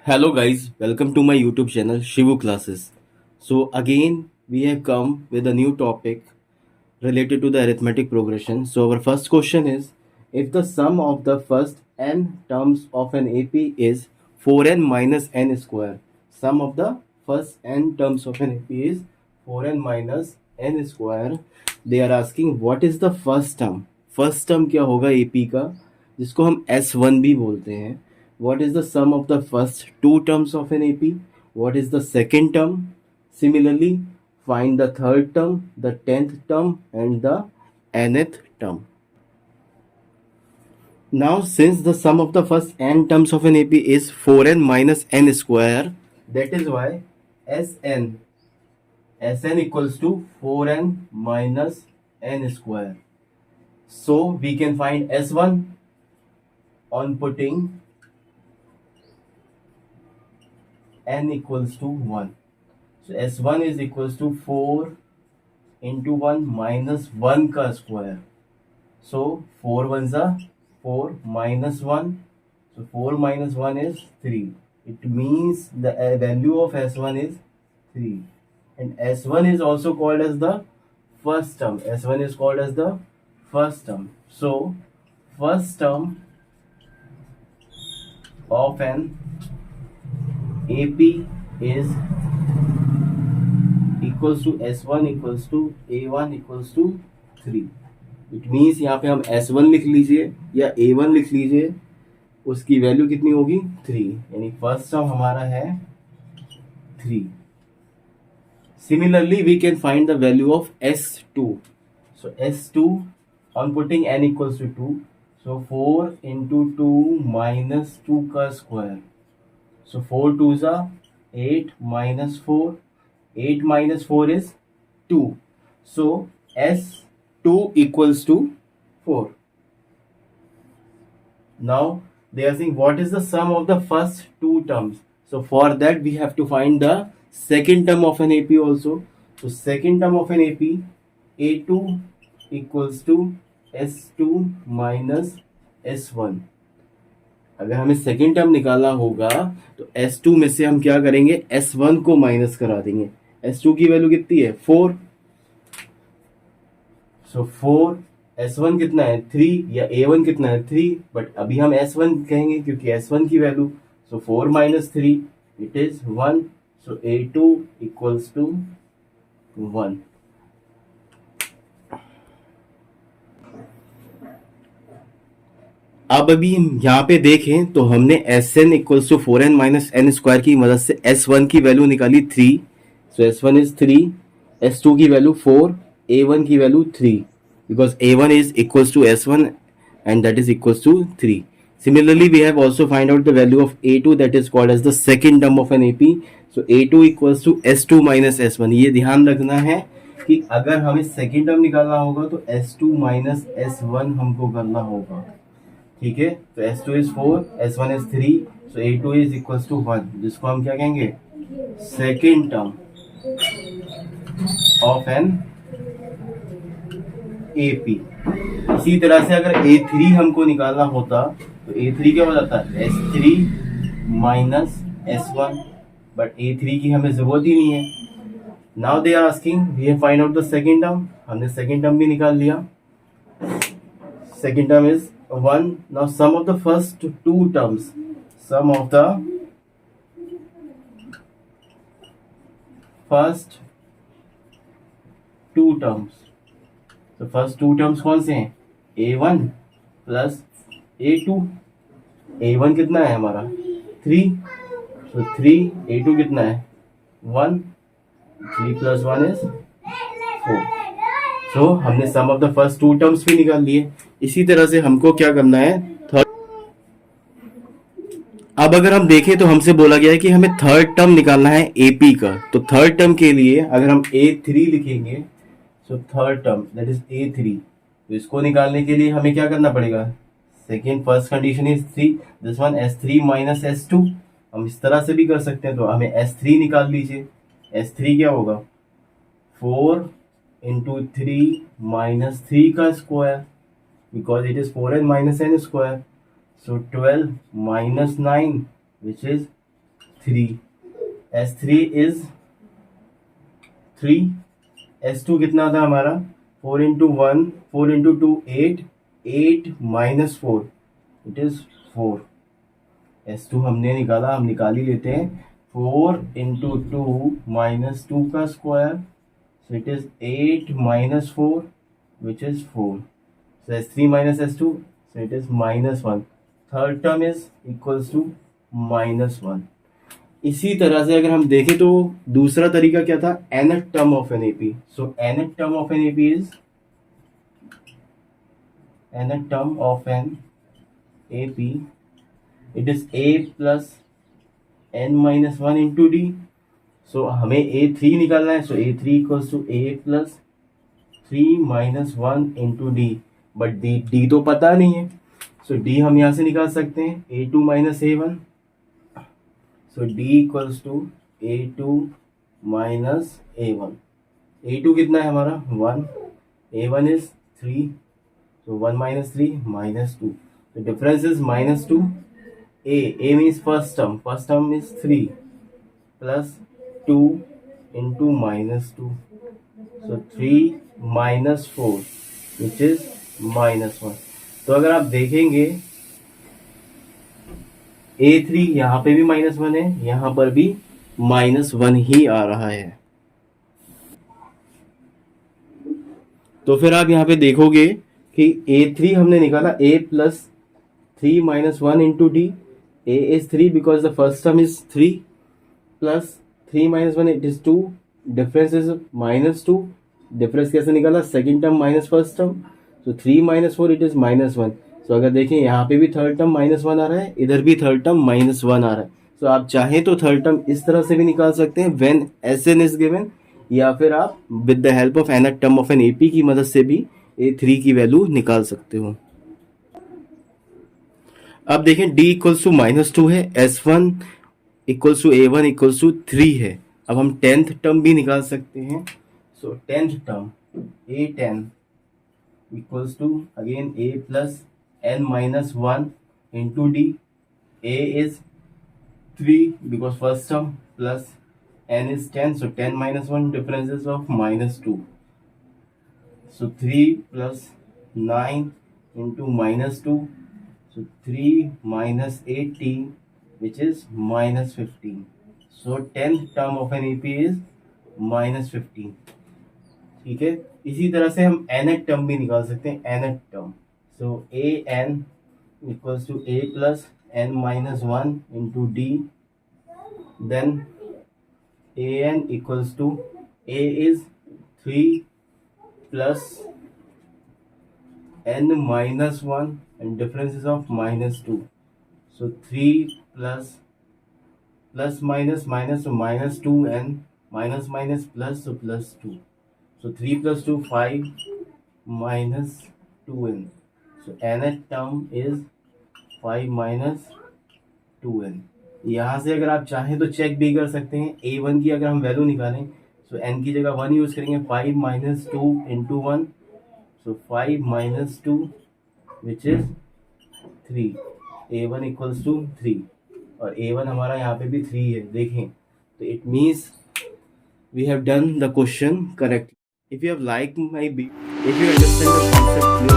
Hello guys, welcome to my YouTube channel Shivu Classes. So again we have come with a new topic related to the arithmetic progression. So our first question is, if the sum of the first n terms of an AP is 4n minus n square. Sum of the first n terms of an AP is 4n minus n square. They are asking what is the first term. First term क्या होगा AP का, जिसको हम S1 भी बोलते हैं. What is the sum of the first two terms of an AP? What is the second term? Similarly, find the third term, the 10th term, and the nth term. Now, since the sum of the first n terms of an AP is 4n minus n square, that is why Sn equals to 4n minus n square. So we can find S1 on putting n equals to 1. So S1 is equals to 4 into 1 minus 1 का square. So 4 ones are 4 minus 1. So 4 minus 1 is 3. It means the value of S1 is 3. And S1 is also called as the first term. S1 is called as the first term. So first term of an AP is equals to S1 equals to A1 equals to 3. It means यहाँ पे हम S1 लिख लीजिए या A1 लिख लीजिए, उसकी value कितनी होगी 3, यानी फर्स्ट टर्म हमारा है 3. Similarly we can find the value of S2. So S2 on putting n equals to 2, so 4 into 2 minus 2 का square. So 4 2s are 8 minus 4. 8 minus 4 is 2. So S2 equals to 4. Now they are saying what is the sum of the first two terms. So for that we have to find the second term of an AP also. So second term of an AP, A2 equals to S2 minus S1. अगर हमें second term निकालना होगा तो S2 में से हम क्या करेंगे, S1 को माइनस करा देंगे. S2 की वैल्यू कितनी है 4. सो 4 S1 कितना है 3 या A1 कितना है 3, बट अभी हम S1 कहेंगे क्योंकि S1 की value. So 4 minus 3 it is 1. So A2 equals to 1. अब अभी यहाँ पे देखें तो हमने Sn equals to 4n minus n square की मदद से S1 की वैल्यू निकाली 3. सो S1 इज 3, S2 की वैल्यू 4, A1 की value 3, because A1 is equals to S1 and that is equals to 3. Similarly, we have also find out the value of A2, that is called as the second term of an AP. So A2 equals to S2 minus S1. ये ध्यान रखना है कि अगर हमें second term निकालना होगा तो S2 माइनस S1 हमको करना होगा. ठीक है, तो S2 is 4, S1 is 3, so A2 is equals to 1, जिसको हम क्या कहेंगे second term of n AP. इसी तरह से अगर A3 हमको निकालना होता तो A3 क्या हो जाता है S3 minus S1, but A3 की हमें जरूरत ही नहीं है. Now they are asking we have find out the second term. हमने सेकेंड टर्म भी निकाल लिया. Second term is 1. Now sum of the first two terms. Sum of the first two terms. So first two terms कौन से हैं A1 plus A2. A1 कितना है हमारा 3, so 3. A2 कितना है 1. 3 प्लस 1 इज 4. सो हमने sum of the first two terms भी निकाल लिए. इसी तरह से हमको क्या करना है थर्ड. अब अगर हम देखें तो हमसे बोला गया है कि हमें थर्ड टर्म निकालना है AP का. तो थर्ड टर्म के लिए अगर हम A3 लिखेंगे, so third term that is A3, तो इसको निकालने के लिए हमें क्या करना पड़ेगा, second first condition is 3, this one S3 minus S2. हम इस तरह से भी कर सकते हैं. तो हमें S3 निकाल लीजिए. S3 क्या होगा 4 into 3 minus 3 का square, because it is 4n minus n square. So 12 minus 9, which is 3, S3 is 3, S2 कितना था हमारा 4 into 1, 4 into 2 8, 8 minus 4 it is 4। S2 हमने निकाला, हम निकाल ही लेते हैं। 4 इंटू 2 माइनस 2 का square, so it is 8 minus 4 which is 4, so S3 minus S2, so it is minus 1, third term is equals to minus 1। इसी तरह से अगर हम देखें तो दूसरा तरीका क्या था, nth term of an AP, so nth term of an AP is nth term of an AP, it is A plus n minus 1 into D, so हमें A3 निकालना है, so A3 equals to A plus 3 minus 1 into D, but D तो पता नहीं है, सो D हम यहाँ से निकाल सकते हैं A2 minus A1, so d equals to A2 minus A1। A2 कितना है हमारा 1, A1 is 3, so 1 minus 3 minus 2, the difference is minus 2। A means first term is 3 plus 2 into minus 2, so 3 minus 4 which is minus 1। तो अगर आप देखेंगे A3 यहाँ पे भी माइनस 1 है, यहाँ पर भी माइनस 1 ही आ रहा है। तो फिर आप यहाँ पे देखोगे कि A3 हमने निकाला A plus 3 minus 1 into D, A is 3 because the first term is 3 plus 3 minus 1 it is 2, difference is minus 2, difference कैसे निकाला, second term minus first term, so 3 minus 4 it is minus 1। सो अगर देखें यहाँ पे भी third term minus 1 आ रहा है, इधर भी थर्ड टर्म माइनस 1 आ रहा है, सो आप चाहें तो थर्ड टर्म इस तरह से भी निकाल सकते हैं व्हेन Sn इज गिवन, या फिर आप with the help of nth term of n AP की मदद से भी A3 की वैल्यू निकाल सकते हो। अब देखें D इक्वल्स टू माइनस 2 है, S1 equals to A1 equals to 3 है। अब हम 10th टर्म भी निकाल सकते हैं, so 10th term A10 equals to again A plus n minus 1 into D, A is 3 because first term plus n is 10, so 10 minus 1 difference is of minus 2, so 3 plus 9 into minus 2, so 3 minus 18 which is minus 15, so 10th term of an AP is minus 15। ठीक है, इसी तरह से हम nth term भी निकाल सकते हैं, nth term, so an equals to A plus n minus 1 into d, then an equals to A is 3 plus n minus 1 and difference is of minus 2, so 3 plus plus minus minus, so minus 2n minus minus plus, so plus 2, so 3 plus 2 5 minus 2n, so nth term is 5 minus 2n। यहाँ से अगर आप चाहें तो check भी कर सकते हैं, A1 की अगर हम वैल्यू निकालें, so n की जगह 1 यूज करेंगे, 5 minus 2 into 1, so 5 minus 2 which is 3, A1 equals to 3, और A1 हमारा यहाँ पे भी 3 है, देखें तो it means we have done the question correctly। If you have liked my video, if you understand the concept